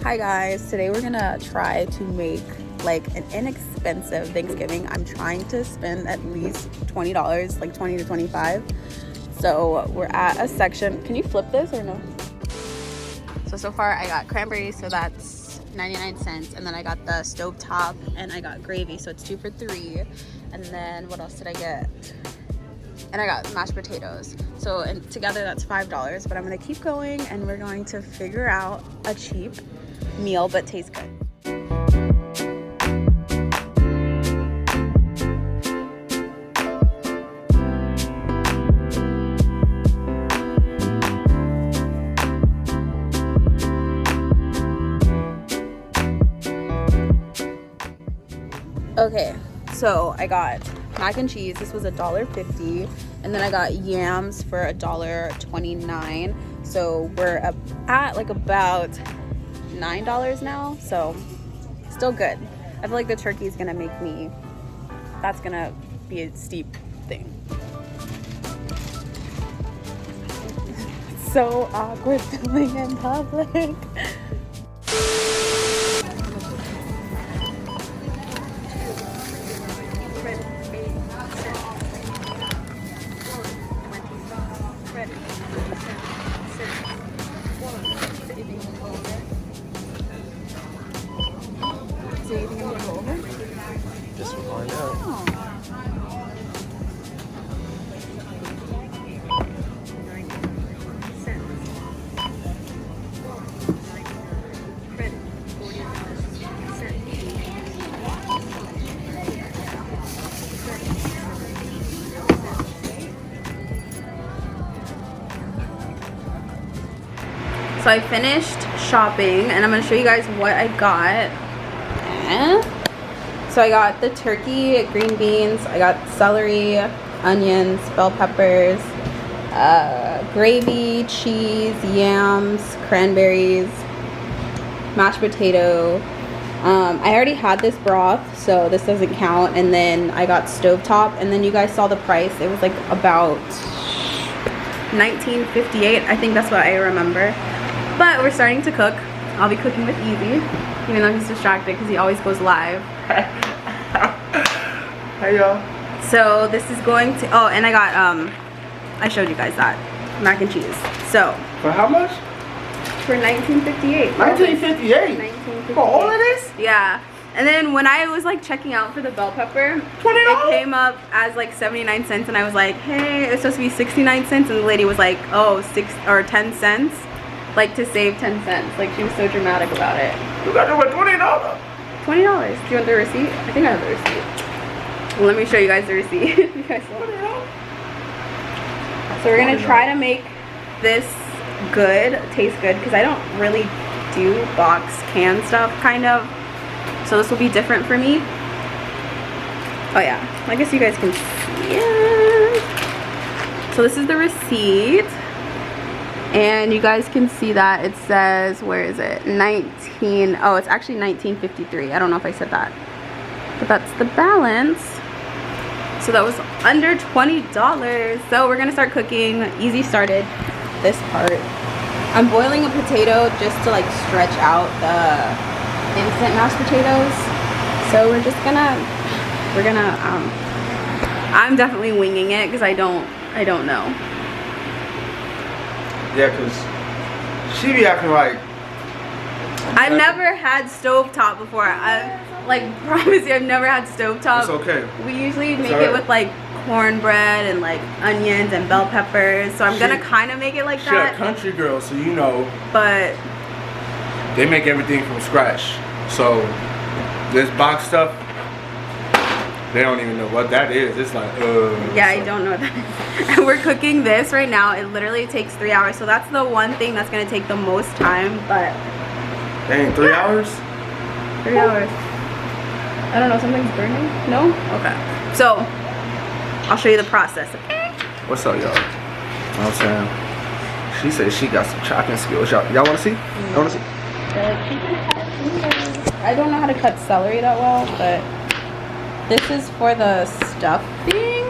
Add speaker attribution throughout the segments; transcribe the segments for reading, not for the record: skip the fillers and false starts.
Speaker 1: Hi guys, today we're gonna try to make like an inexpensive Thanksgiving. I'm trying to spend at least $20, like 20 to 25. So we're at a section. Can you flip this or no? So far I got cranberries, so that's 99 cents. And then I got the stovetop and I got gravy, so it's 2 for $3. And then what else did I get? And I got mashed potatoes. So and together that's $5, but I'm gonna keep going and we're going to figure out a cheap meal but tastes good. Okay, so I got mac and cheese. This was $1.50, and then I got yams for $1.29. So we're at like about $9 now, so still good. I feel like the turkey is gonna make me, that's gonna be a steep thing. It's so awkward filming in public. So you think I'm gonna go over?
Speaker 2: Just to find out.
Speaker 1: So I finished shopping and I'm gonna show you guys what I got. So I got the turkey, green beans, I got celery, onions, bell peppers, gravy, cheese, yams, cranberries, mashed potato. I already had this broth, so this doesn't count. And then I got stovetop, and then you guys saw the price. It was like about $19.58. I think that's what I remember. But we're starting to cook. I'll be cooking with Easy, even though he's distracted because he always goes live.
Speaker 2: Hey y'all.
Speaker 1: So this is going to, oh, and I got, I showed you guys that, mac and cheese. So.
Speaker 2: For how much?
Speaker 1: For $19.58.
Speaker 2: $19.58? For all of this?
Speaker 1: Yeah. And then when I was like checking out for the bell pepper, it came up as like 79 cents, and I was like, hey, it's supposed to be 69 cents, and the lady was like, oh, 10 cents. Like to save 10 cents. Like she was so dramatic about it.
Speaker 2: You got it for $20.
Speaker 1: $20. Do you want the receipt? I think I have the receipt. Well, let me show you guys the receipt. You guys want it? So we're gonna try to make this good, taste good, because I don't really do box can stuff, kind of. So this will be different for me. Oh yeah, I guess you guys can see it. So this is the receipt. And you guys can see that it says, where is it? Oh, it's actually $19.53. I don't know if I said that. But that's the balance. So that was under $20. So we're gonna start cooking. Easy started this part. I'm boiling a potato just to like stretch out the instant mashed potatoes. So we're gonna, I'm definitely winging it because I don't know.
Speaker 2: Yeah, because she be acting like...
Speaker 1: I've never had stovetop before. I like promise you, I've never had stovetop.
Speaker 2: It's okay.
Speaker 1: We usually make it with like cornbread and like onions and bell peppers. So I'm gonna kind of make it like that.
Speaker 2: She's a country girl, so you know.
Speaker 1: But
Speaker 2: they make everything from scratch. So this box stuff, they don't even know what that is. It's like,
Speaker 1: yeah, I don't know what that is. And we're cooking this right now. It literally takes 3 hours. So that's the one thing that's gonna take the most time. But
Speaker 2: dang, 3 hours?
Speaker 1: 3 hours. I don't know, something's burning? No? Okay. So I'll show you the process, okay?
Speaker 2: What's up, y'all? I'm saying, she said she got some chopping skills. Y'all wanna see? Y'all wanna see?
Speaker 1: I don't know how to cut celery that well, but this is for the stuffing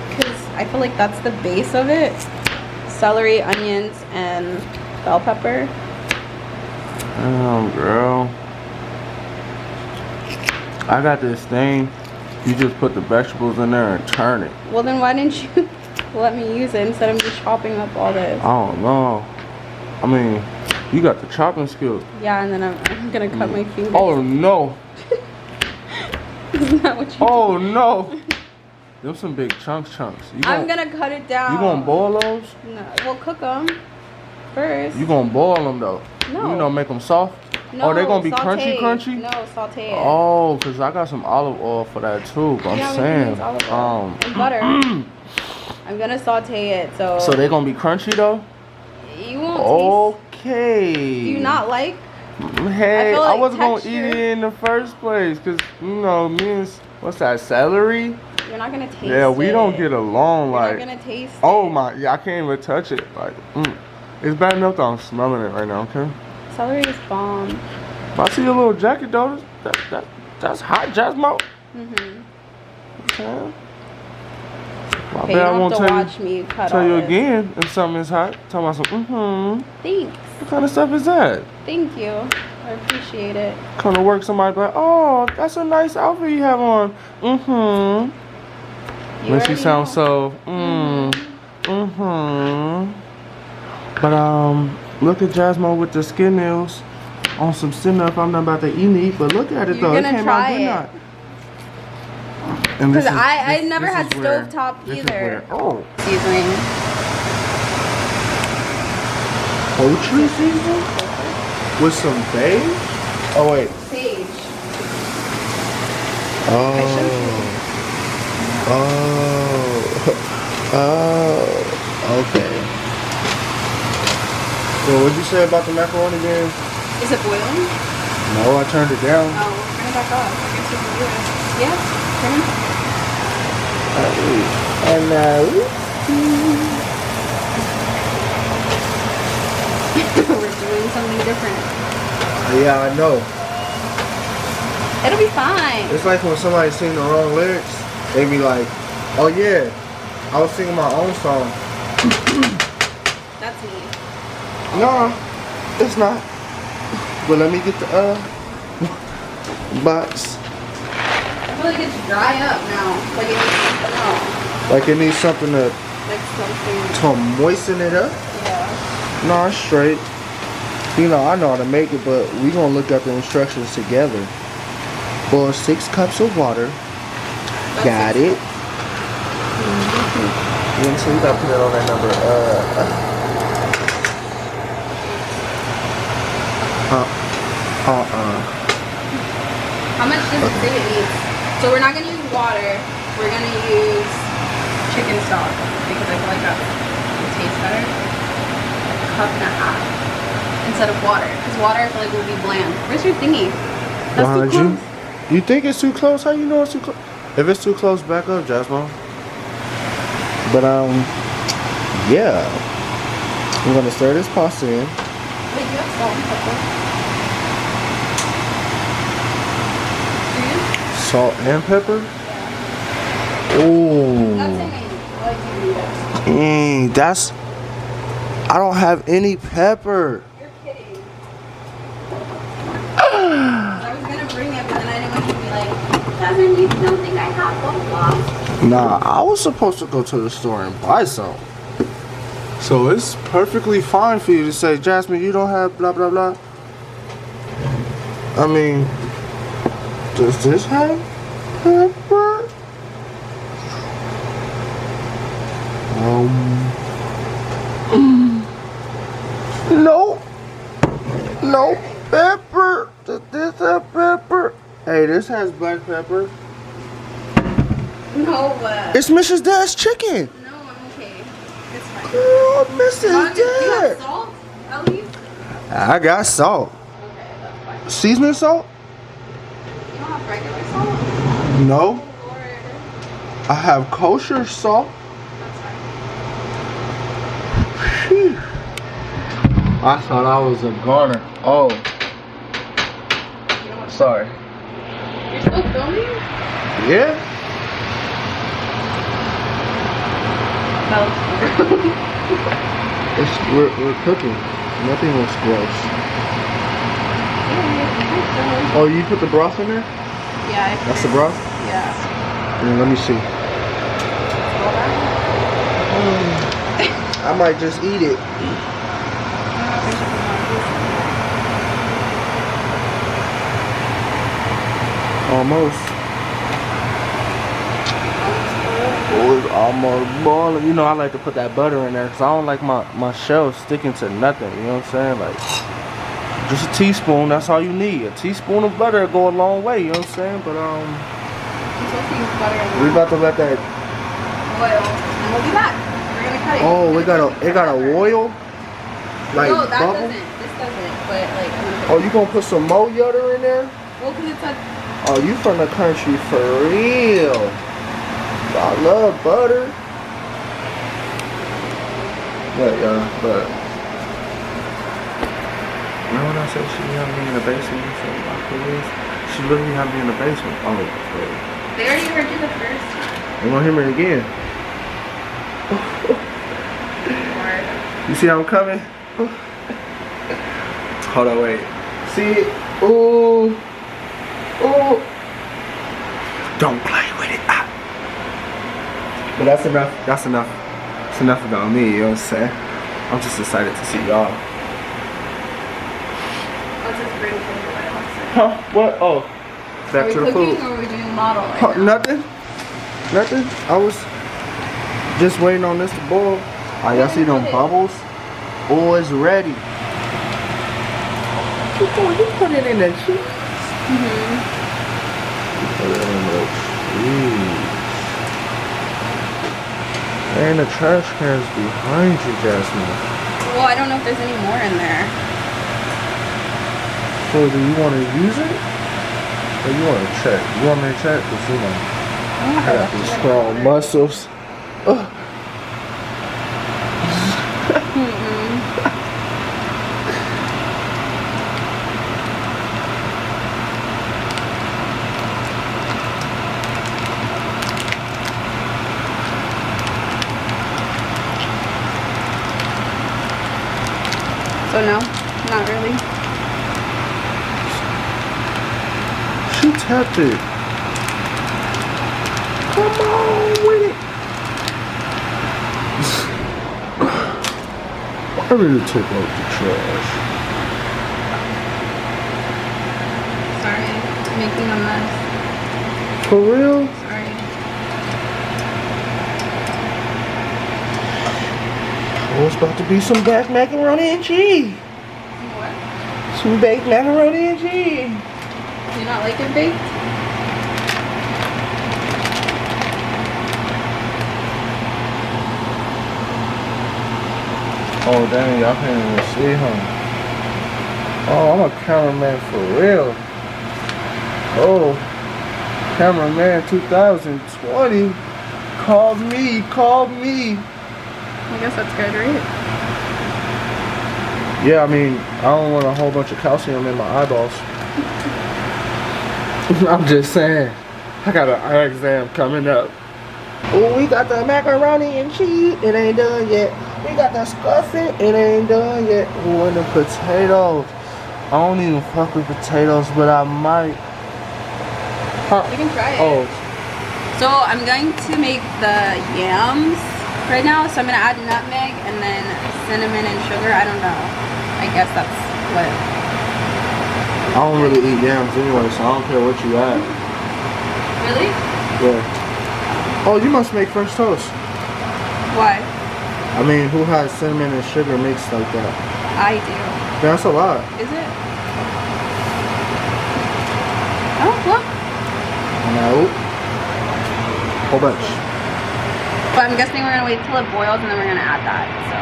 Speaker 1: because I feel like that's the base of it. Celery, onions, and bell pepper.
Speaker 2: Girl. I got this thing. You just put the vegetables in there and turn it.
Speaker 1: Well, then why didn't you let me use it instead of me chopping up all this?
Speaker 2: I don't know. I mean, you got the chopping skills.
Speaker 1: Yeah, and then I'm gonna cut my fingers.
Speaker 2: Oh no.
Speaker 1: Isn't that what you
Speaker 2: Oh no. Them some big chunks.
Speaker 1: I'm gonna cut it down.
Speaker 2: You gonna boil those?
Speaker 1: No, we'll cook them first.
Speaker 2: You gonna boil them though?
Speaker 1: No.
Speaker 2: You know, make them soft?
Speaker 1: No,
Speaker 2: Oh, they gonna be
Speaker 1: saute.
Speaker 2: crunchy?
Speaker 1: No, saute it.
Speaker 2: Oh, because I got some olive oil for that too. But
Speaker 1: Yeah,
Speaker 2: I'm saying,
Speaker 1: olive oil and butter. I'm gonna saute it, so.
Speaker 2: So they gonna be crunchy though?
Speaker 1: You won't
Speaker 2: Okay.
Speaker 1: taste. Do you not like?
Speaker 2: Hey,
Speaker 1: I
Speaker 2: I wasn't gonna
Speaker 1: texture.
Speaker 2: eat it in the first place, cause you know, me and what's that, celery?
Speaker 1: You're not gonna taste it.
Speaker 2: Yeah, we don't get along.
Speaker 1: You're
Speaker 2: like.
Speaker 1: not gonna taste
Speaker 2: Oh
Speaker 1: it.
Speaker 2: my, yeah, I can't even touch it. Like, it's bad enough that I'm smelling it right now. Okay.
Speaker 1: Celery is bomb.
Speaker 2: I see your little jacket though. That's hot, Jasmo. Okay. My
Speaker 1: Okay, you
Speaker 2: bad, I
Speaker 1: don't
Speaker 2: won't
Speaker 1: have to
Speaker 2: tell
Speaker 1: watch me cut
Speaker 2: tell
Speaker 1: all
Speaker 2: you
Speaker 1: this.
Speaker 2: again if something is hot. Tell me some.
Speaker 1: Thanks.
Speaker 2: What kind of stuff is that?
Speaker 1: Thank you. I appreciate it.
Speaker 2: Come to work, somebody be like, oh, that's a nice outfit you have on.
Speaker 1: You
Speaker 2: When she
Speaker 1: already
Speaker 2: sounds
Speaker 1: know.
Speaker 2: so, But look at Jasmine with the skin nails on some sinner if I'm not about to eat. But look at it
Speaker 1: You're
Speaker 2: though. It
Speaker 1: gonna
Speaker 2: came
Speaker 1: try
Speaker 2: out good
Speaker 1: it.
Speaker 2: not. And this
Speaker 1: Because
Speaker 2: is-
Speaker 1: I
Speaker 2: this-
Speaker 1: never
Speaker 2: this
Speaker 1: had
Speaker 2: is where-
Speaker 1: stovetop
Speaker 2: this is
Speaker 1: either.
Speaker 2: where- Oh,
Speaker 1: Seasoning.
Speaker 2: poultry season with some bay. Oh wait.
Speaker 1: Sage.
Speaker 2: Oh. Okay. So what'd you say about the macaroni again?
Speaker 1: Is it boiling?
Speaker 2: No, I turned it down.
Speaker 1: Oh, we'll turn it back up. I guess we can do it. Yeah, turn it.
Speaker 2: And
Speaker 1: We're doing something different.
Speaker 2: yeah, I know.
Speaker 1: It'll be fine.
Speaker 2: It's like when somebody sing the wrong lyrics, they be like, "Oh yeah, I was singing my own song."
Speaker 1: That's me.
Speaker 2: No, it's not. But let me get the box.
Speaker 1: I feel like it's dry up now. Like it needs something else.
Speaker 2: Like it needs something
Speaker 1: Like something.
Speaker 2: to moisten it up.
Speaker 1: Yeah.
Speaker 2: No, it's straight. You know, I know how to make it, but we gonna look at the instructions together. Boil 6 cups of water. Got it. Yeah, so you gotta put it on that number.
Speaker 1: How much does it say it needs? So we're not gonna use water. We're gonna use chicken stock because I feel like that would taste better. A cup and a half instead of water, because water I feel like will be bland. Where's your thingy? That's too close.
Speaker 2: You think it's too close? How you know it's too close? If it's too close, back up, Jasmine. But yeah. I'm gonna stir this pasta in.
Speaker 1: Wait, you have salt and pepper? Do you?
Speaker 2: Salt and pepper?
Speaker 1: Yeah.
Speaker 2: Ooh.
Speaker 1: That's amazing. I like to do that.
Speaker 2: That's. I don't have any pepper.
Speaker 1: You're kidding. I was gonna bring it, but then I didn't want you to be like, Jasmine, you don't think I have blah blah.
Speaker 2: Nah, I was supposed to go to the store and buy some. So it's perfectly fine for you to say, Jasmine, you don't have blah blah blah. I mean, does this have pepper? No. No pepper. Does this have pepper? Hey, this has black pepper.
Speaker 1: No,
Speaker 2: It's Mrs. Dad's chicken.
Speaker 1: no, I'm okay. It's fine.
Speaker 2: Oh, Mrs.
Speaker 1: Do you have
Speaker 2: Dad.
Speaker 1: salt at least?
Speaker 2: I got salt.
Speaker 1: Okay, that's fine.
Speaker 2: Seasoning salt?
Speaker 1: You don't have regular salt?
Speaker 2: No.
Speaker 1: Lord.
Speaker 2: I have kosher salt.
Speaker 1: That's fine.
Speaker 2: Phew. I thought I was a goner. Oh,
Speaker 1: You know what?
Speaker 2: sorry.
Speaker 1: You're still filming?
Speaker 2: Yeah?
Speaker 1: No.
Speaker 2: We're cooking. Nothing looks gross. Oh, you put the broth in there?
Speaker 1: Yeah.
Speaker 2: That's the broth?
Speaker 1: Yeah.
Speaker 2: Let me see. I might just eat it. Almost. Oh, it's almost boiling. You know, I like to put that butter in there because I don't like my shell sticking to nothing. You know what I'm saying? Like, just a teaspoon. That's all you need. A teaspoon of butter will go a long way. You know what I'm saying? But we about to let that
Speaker 1: oil, and we'll be back. We're gonna cut it.
Speaker 2: Oh, it got a oil. Like
Speaker 1: no, that
Speaker 2: bubble?
Speaker 1: doesn't. This doesn't. But like.
Speaker 2: Oh, you gonna put some more butter in there?
Speaker 1: Well, cause it's a.
Speaker 2: Oh, you from the country for real. I love butter. What, y'all? But remember when I said she had me in the basement? She literally had me in the basement. Oh, okay.
Speaker 1: They already heard you the first time.
Speaker 2: You want to hear me again? You see how I'm coming? Hold on, wait. See it? Ooh. Ooh. Don't play with it. Ah. But that's enough. That's enough. It's enough about me, you know what I'm saying? I'm just excited to see y'all.
Speaker 1: Let's just bring some oil.
Speaker 2: Huh? What? Oh. Back to the food.
Speaker 1: Are we cooking or are we doing model? Right
Speaker 2: Huh,
Speaker 1: now?
Speaker 2: nothing. Nothing. I was just waiting on this to boil. Oh, y'all see them bubbles? Oh, it's ready. You put it in that cheese.
Speaker 1: Mm-hmm.
Speaker 2: Put it in the cheese. And the trash can's behind you, Jasmine.
Speaker 1: Well, I don't know if there's any more in there.
Speaker 2: So do you want to use it? Or you want to check? You want me to check? Because you know, I got these strong muscles. Ugh.
Speaker 1: So no, not really.
Speaker 2: She tapped it. Come on with it. I need to take out the trash.
Speaker 1: Sorry, making a mess.
Speaker 2: For real?
Speaker 1: Sorry.
Speaker 2: Oh, it's about to be some baked macaroni and cheese.
Speaker 1: What?
Speaker 2: Some baked macaroni and cheese.
Speaker 1: Do you not like it baked?
Speaker 2: Oh dang, y'all can't even see him. Oh, I'm a cameraman for real. Oh, cameraman 2020. Call me.
Speaker 1: I guess that's good, right?
Speaker 2: Yeah, I mean, I don't want a whole bunch of calcium in my eyeballs. I'm just saying. I got an eye exam coming up. Oh, we got the macaroni and cheese. It ain't done yet. We got the stuffing. It ain't done yet. Oh, and the potatoes. I don't even fuck with potatoes, but I might. Huh.
Speaker 1: You can try it.
Speaker 2: Oh.
Speaker 1: So I'm going to make the yams right now. So I'm gonna add nutmeg and then cinnamon and sugar. I don't know. I guess that's what.
Speaker 2: I don't really eat yams anyway, so I don't care what you add.
Speaker 1: Really?
Speaker 2: Yeah. Oh, you must make French toast.
Speaker 1: Why?
Speaker 2: I mean, who has cinnamon and sugar mixed like that?
Speaker 1: I do.
Speaker 2: That's a lot.
Speaker 1: Is it? Oh, look.
Speaker 2: No. Whole bunch.
Speaker 1: But I'm guessing we're gonna wait till it boils and then we're gonna add that. So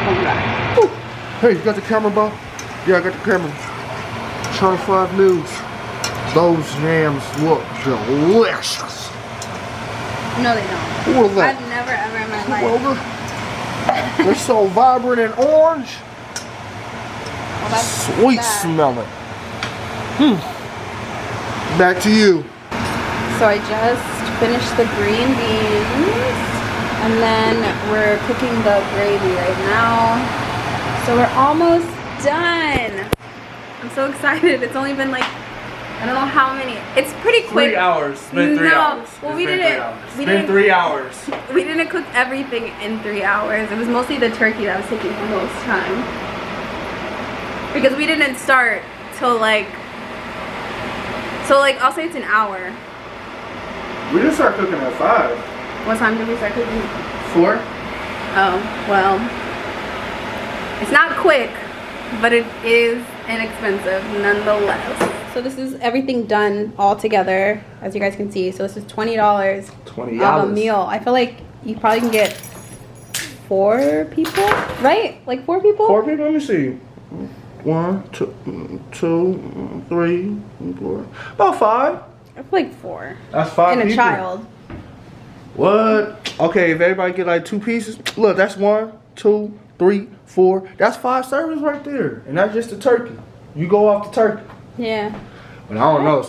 Speaker 1: we'll be back.
Speaker 2: Ooh. Hey, you got the camera, bro? Yeah, I got the camera. Channel 5 News. Those yams look delicious.
Speaker 1: No, they don't.
Speaker 2: Who was that?
Speaker 1: I've never ever in my life.
Speaker 2: Well, they're so vibrant and orange.
Speaker 1: Well, that's
Speaker 2: Sweet
Speaker 1: bad.
Speaker 2: smelling. Back to you.
Speaker 1: So I just finished the green beans and then we're cooking the gravy right now. So we're almost done. so excited. It's only been like, I don't know how many. It's pretty quick.
Speaker 2: 3 hours. It's been 3 hours.
Speaker 1: Well,
Speaker 2: We didn't 3 hours.
Speaker 1: We didn't cook everything in 3 hours. It was mostly the turkey that was taking the most time. Because we didn't start till like, so like I'll say it's an hour.
Speaker 2: We didn't start cooking at 5.
Speaker 1: What time did we start cooking?
Speaker 2: 4.
Speaker 1: Oh, well. It's not quick, but it is inexpensive nonetheless. So this is everything done all together, as you guys can see. So this is $20 of a meal. I feel like you probably can get 4 people, right? Like 4 people?
Speaker 2: 4 people? Let me see. 1, 2, 3, 4. About 5.
Speaker 1: I feel like 4.
Speaker 2: That's 5
Speaker 1: and
Speaker 2: people.
Speaker 1: A child.
Speaker 2: What? Okay, if everybody get like 2 pieces, look, that's 1, 2, 3, 4. That's 5 servings right there, and that's just the turkey. You go off the turkey.
Speaker 1: Yeah.
Speaker 2: But I don't know.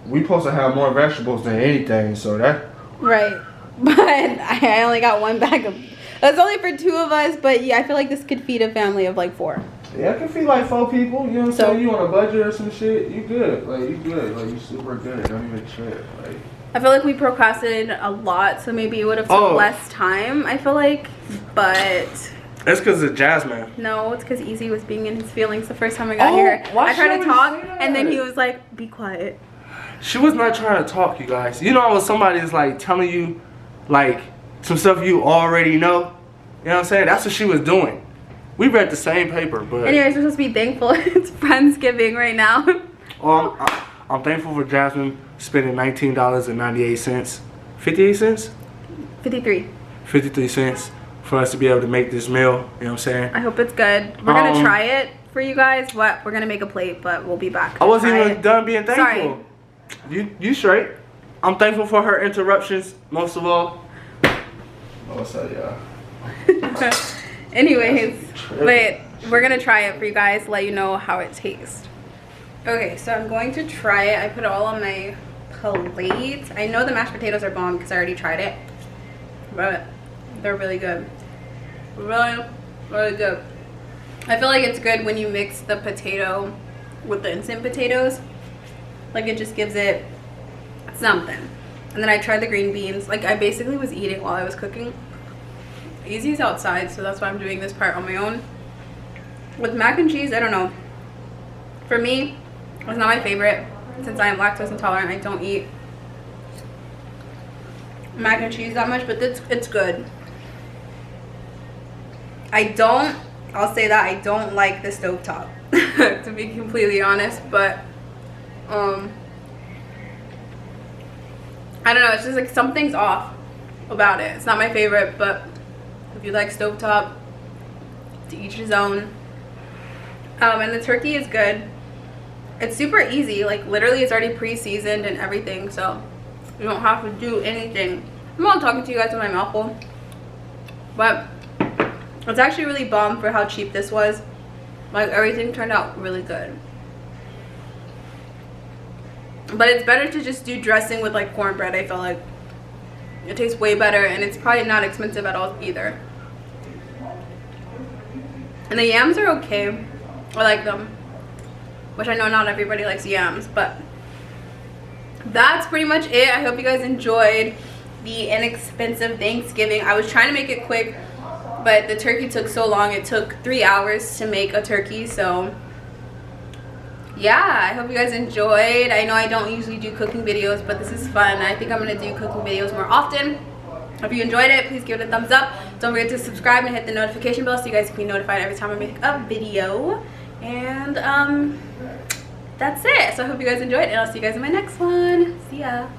Speaker 2: We supposed to have more vegetables than anything, so that.
Speaker 1: Right. But I only got 1 bag of. It's only for 2 of us, but yeah, I feel like this could feed a family of like 4.
Speaker 2: Yeah, I can feed like 4 people. You know what I'm saying? You on a budget or some shit, you good. Like you good. Like you super good. Don't even trip. Like.
Speaker 1: I feel like we procrastinated a lot, so maybe it would have took less time. I feel like, but.
Speaker 2: That's because of Jasmine.
Speaker 1: No, it's because Easy was being in his feelings the first time I got here. I tried to talk, and then he was like, "Be quiet."
Speaker 2: She was not trying to talk, you guys. You know when somebody's like telling you, like some stuff you already know. You know what I'm saying? That's what she was doing. We read the same paper, but.
Speaker 1: Anyways, we're supposed to be thankful. It's Friendsgiving right now.
Speaker 2: I'm thankful for Jasmine spending $19.98. 58 cents?
Speaker 1: 53.
Speaker 2: 53 cents for us to be able to make this meal. You know what I'm saying?
Speaker 1: I hope it's good. We're gonna try it for you guys. We're gonna make a plate, but we'll be back.
Speaker 2: I wasn't even done being thankful.
Speaker 1: Sorry.
Speaker 2: You straight. I'm thankful for her interruptions, most of all. Oh, sorry, y'all.
Speaker 1: Anyways, but we're gonna try it for you guys, let you know how it tastes. Okay, so I'm going to try it. I put it all on my plate. I know the mashed potatoes are bomb because I already tried it, but they're really good. Really, really good. I feel like it's good when you mix the potato with the instant potatoes. Like it just gives it something. And then I tried the green beans. Like I basically was eating while I was cooking. Easy's outside, so that's why I'm doing this part on my own. With mac and cheese, I don't know. For me, it's not my favorite. Since I am lactose intolerant, I don't eat mac and cheese that much, but it's good. I'll say that I don't like the stovetop, to be completely honest, but I don't know, it's just like something's off about it. It's not my favorite, but if you like stovetop, to each his own. And the turkey is good. It's super easy, like literally it's already pre-seasoned and everything, so you don't have to do anything. I'm not talking to you guys with my mouth full, but it's actually really bomb for how cheap this was. Like everything turned out really good. But it's better to just do dressing with like cornbread. I feel like it tastes way better, and it's probably not expensive at all either. And the yams are okay. I like them, which I know not everybody likes yams, but that's pretty much it. I hope you guys enjoyed the inexpensive Thanksgiving. I was trying to make it quick, but the turkey took so long. It took 3 hours to make a turkey, so yeah, I hope you guys enjoyed. I know I don't usually do cooking videos, but this is fun. I think I'm gonna do cooking videos more often. If you enjoyed it, please give it a thumbs up. Don't forget to subscribe and hit the notification bell so you guys can be notified every time I make a video. And that's it. So I hope you guys enjoyed, and I'll see you guys in my next one. See ya.